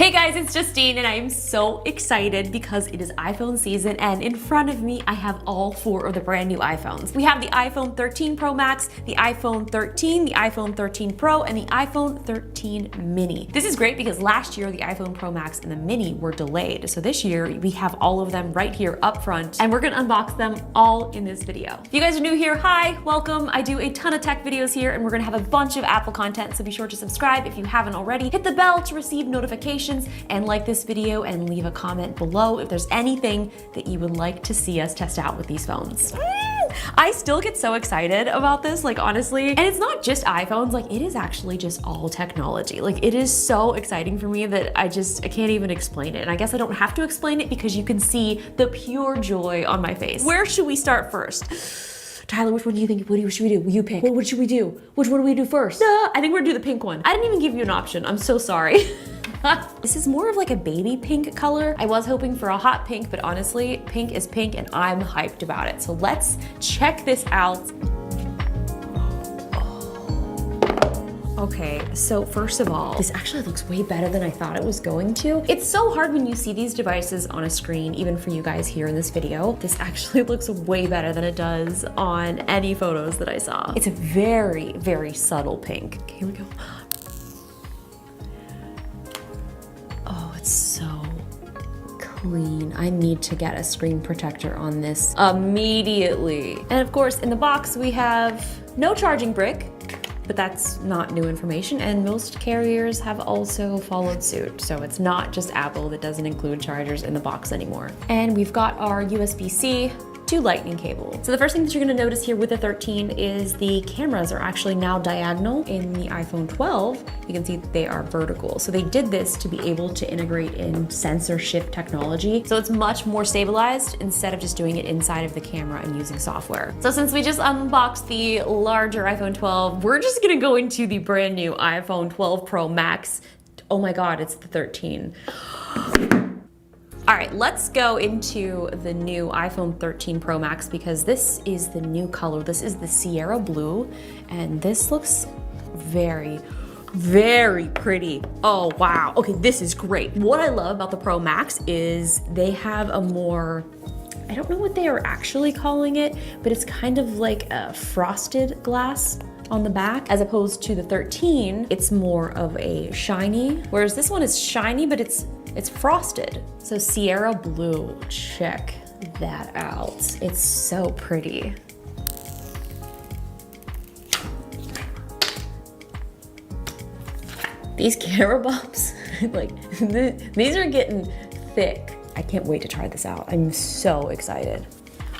Hey guys, it's Justine and I am so excited because it is iPhone season and in front of me I have all four of the brand new iPhones. We have the iPhone 13 Pro Max, the iPhone 13, the iPhone 13 Pro, and the iPhone 13 Mini. This is great because last year the iPhone Pro Max and the Mini were delayed. So this year we have all of them right here up front and we're gonna unbox them all in this video. If you guys are new here, hi, welcome. I do a ton of tech videos here and we're gonna have a bunch of Apple content, so be sure to subscribe if you haven't already. Hit the bell to receive notifications and like this video and leave a comment below if there's anything that you would like to see us test out with these phones. I still get so excited about this, like honestly. And it's not just iPhones, like it is actually just all technology. Like it is so exciting for me that I can't even explain it. And I guess I don't have to explain it because you can see the pure joy on my face. Where should we start first? Tyler, which one do you think? What should we do? You pick. What should we do? Which one do we do first? I think we're gonna do the pink one. I didn't even give you an option. I'm so sorry. This is more of like a baby pink color. I was hoping for a hot pink, but honestly, pink is pink and I'm hyped about it. So let's check this out. Okay, so first of all, this actually looks way better than I thought it was going to. It's so hard when you see these devices on a screen, even for you guys here in this video. This actually looks way better than it does on any photos that I saw. It's a very, very subtle pink. Okay, here we go. Oh, it's so clean. I need to get a screen protector on this immediately. And of course, in the box, we have no charging brick, but that's not new information, and most carriers have also followed suit. So it's not just Apple that doesn't include chargers in the box anymore. And we've got our USB-C to Lightning cable. So the first thing that you're gonna notice here with the 13 is the cameras are actually now diagonal. In the iPhone 12, you can see they are vertical. So they did this to be able to integrate in sensor shift technology. So it's much more stabilized instead of just doing it inside of the camera and using software. So since we just unboxed the larger iPhone 12, we're just gonna go into the brand new iPhone 12 Pro Max. Oh my God, it's the 13. All right, let's go into the new iPhone 13 Pro Max because this is the new color. This is the Sierra Blue, and this looks very, very pretty. Oh, wow. Okay, this is great. What I love about the Pro Max is they have a more, I don't know what they are actually calling it, but it's kind of like a frosted glass on the back, as opposed to the 13, it's more of a shiny, whereas this one is shiny, but it's frosted. So Sierra Blue, check that out. It's so pretty. These camera bumps, like these are getting thick. I can't wait to try this out. I'm so excited.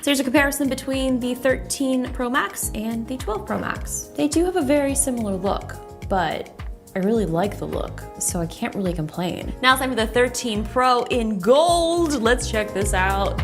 So here's a comparison between the 13 Pro Max and the 12 Pro Max. They do have a very similar look, but I really like the look, so I can't really complain. Now it's time for the 13 Pro in gold. Let's check this out.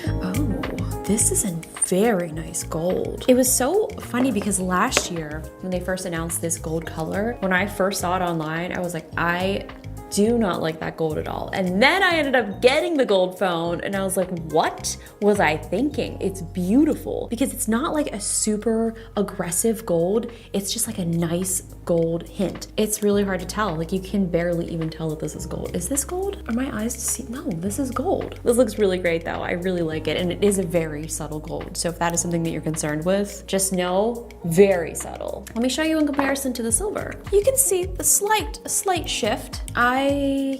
Oh, this is a very nice gold. It was so funny because last year when they first announced this gold color, when I first saw it online, I was like, I do not like that gold at all. And then I ended up getting the gold phone and I was like, what was I thinking? It's beautiful because it's not like a super aggressive gold. It's just like a nice gold hint. It's really hard to tell. Like you can barely even tell that this is gold. Is this gold? Are my eyes deceived? No, this is gold. This looks really great though. I really like it. And it is a very subtle gold. So if that is something that you're concerned with, just know, very subtle. Let me show you in comparison to the silver. You can see a slight shift. I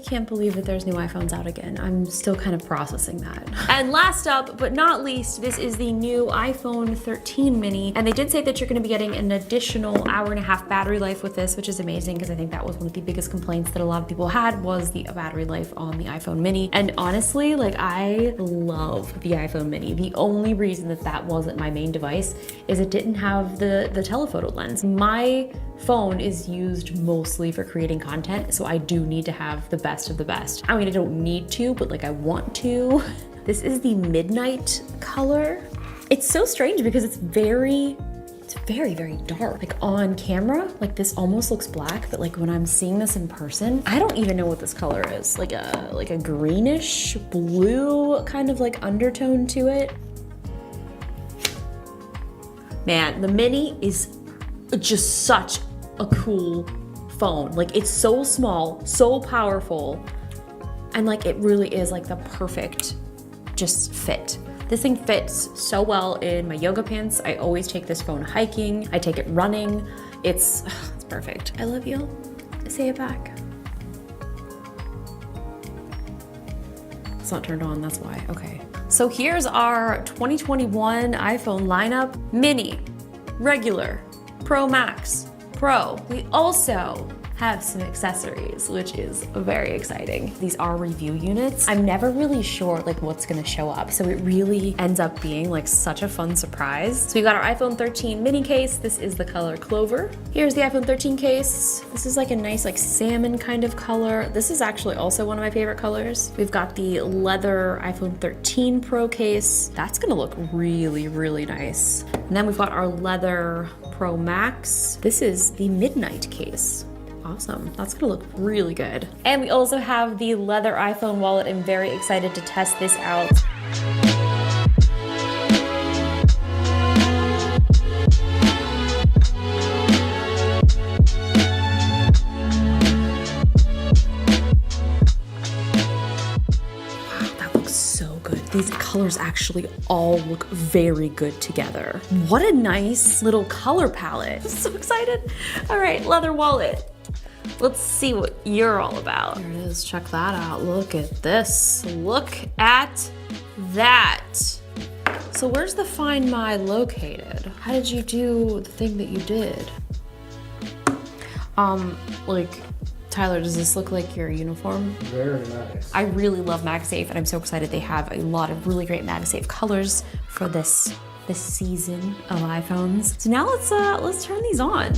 can't believe that there's new iPhones out again. I'm still kind of processing that. And last up, but not least, this is the new iPhone 13 Mini. And they did say that you're gonna be getting an additional hour-and-a-half battery life with this, which is amazing because I think that was one of the biggest complaints that a lot of people had was the battery life on the iPhone Mini. And honestly, like I love the iPhone Mini. The only reason that that wasn't my main device is it didn't have the telephoto lens. My phone is used mostly for creating content, so I do need to have the best of the best. I mean, I don't need to, but like I want to. This is the midnight color. It's so strange because it's very, very dark. Like on camera, like this almost looks black, but like when I'm seeing this in person, I don't even know what this color is. Like a greenish blue kind of like undertone to it. Man, the Mini is just such a cool phone. Like, it's so small, so powerful, and like it really is like the perfect just fit. This thing fits so well in my yoga pants. I always take this phone hiking. I take it running. It's perfect. I love you. Say it back. It's not turned on, that's why. Okay. So here's our 2021 iPhone lineup. Mini, regular, Pro Max, Pro. We also have some accessories, which is very exciting. These are review units. I'm never really sure like what's gonna show up, so it really ends up being like such a fun surprise. So we got our iPhone 13 mini case. This is the color Clover. Here's the iPhone 13 case. This is like a nice like salmon kind of color. This is actually also one of my favorite colors. We've got the leather iPhone 13 Pro case. That's gonna look really, really nice. And then we've got our leather Pro Max. This is the midnight case. Awesome, that's gonna look really good. And we also have the leather iPhone wallet. I'm very excited to test this out. These colors actually all look very good together. What a nice little color palette. I'm so excited. All right, leather wallet. Let's see what you're all about. There it is, check that out. Look at this, look at that. So where's the Find My located? How did you do the thing that you did? Like, Tyler, does this look like your uniform? Very nice. I really love MagSafe, and I'm so excited they have a lot of really great MagSafe colors for this season of iPhones. So now let's turn these on.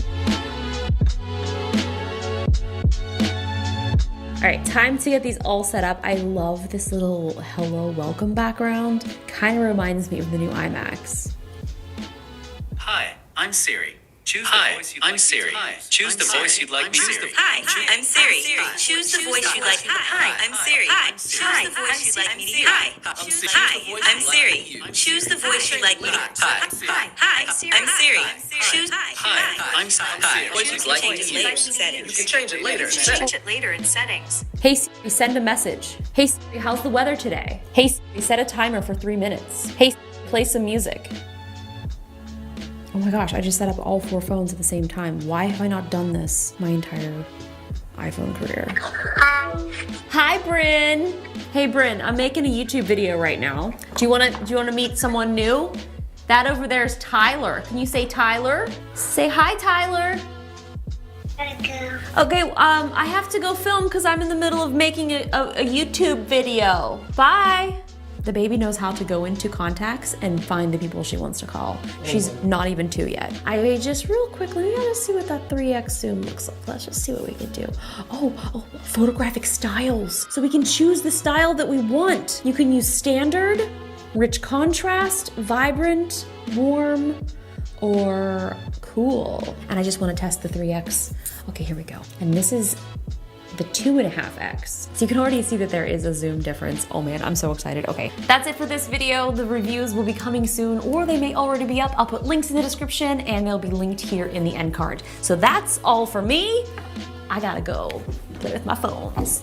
All right, time to get these all set up. I love this little hello welcome background. Kind of reminds me of the new iMacs. Hi, I'm Siri. Choose the voice you'd like me to. Choose the voice you'd like me to. Hi, I'm Siri. Choose the voice you'd like me to. Hi, I'm Siri. Choose the voice you'd like me to. Hi, I'm Siri. Choose the voice you'd like me to. Hi, I'm Siri. Choose. Hi, I'm Siri. Voice you'd like me to use. You can change it later. Change it later in settings. Hey Siri, send a message. Hey Siri, how's the weather today? Hey Siri, set a timer for 3 minutes. Hey Siri, play some music. Oh my gosh, I just set up all 4 phones at the same time. Why have I not done this my entire iPhone career? Hi, Bryn. Hey, Bryn, I'm making a YouTube video right now. Do you wanna meet someone new? That over there is Tyler. Can you say Tyler? Say hi, Tyler. Okay, I have to go film because I'm in the middle of making a YouTube video. Bye. The baby knows how to go into contacts and find the people she wants to call. She's not even 2 yet. I just real quickly, let's see what that 3x zoom looks like. Let's just see what we can do. Oh, photographic styles. So we can choose the style that we want. You can use standard, rich contrast, vibrant, warm, or cool. And I just want to test the 3x. Okay, here we go. And this is the 2.5x. So you can already see that there is a zoom difference. Oh man, I'm so excited. Okay, that's it for this video. The reviews will be coming soon, or they may already be up. I'll put links in the description and they'll be linked here in the end card. So that's all for me. I gotta go play with my phones.